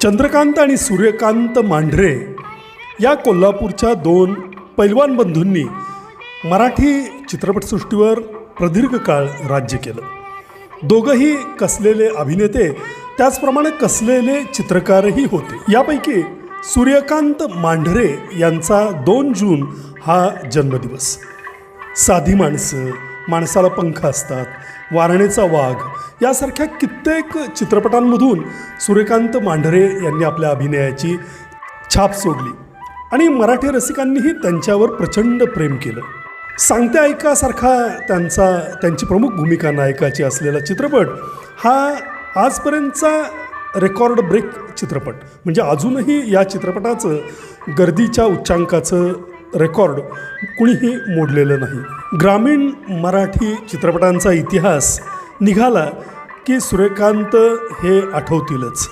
चंद्रकांत आणि सूर्यकांत मांढरे या कोल्हापूरच्या दोन पैलवान बंधूंनी मराठी चित्रपटसृष्टीवर प्रदीर्घ काळ राज्य केलं। दोघंही कसलेले अभिनेते, त्याचप्रमाणे कसलेले चित्रकारही होते। यापैकी सूर्यकांत मांढरे यांचा 2 जून हा जन्मदिवस। साधी माणसं, माणसाला पंख असतात, वारणेचा वाघ यासारख्या कित्येक चित्रपटांमधून सूर्यकांत मांढरे यांनी आपल्या अभिनयाची छाप सोडली आणि मराठी रसिकांनीही त्यांच्यावर प्रचंड प्रेम केलं। सांगते ऐकासारखा त्यांची प्रमुख भूमिका नायकाची असलेला चित्रपट हा आजपर्यंतचा रेकॉर्ड ब्रेक चित्रपट, म्हणजे अजूनही या चित्रपटाचं गर्दीच्या उच्चांकाचं रेकॉर्ड कुणीही मोडलेलं नाही। ग्रामीण मराठी चित्रपटांचा इतिहास निघाला की सूर्यकांत हे आठवतीलच।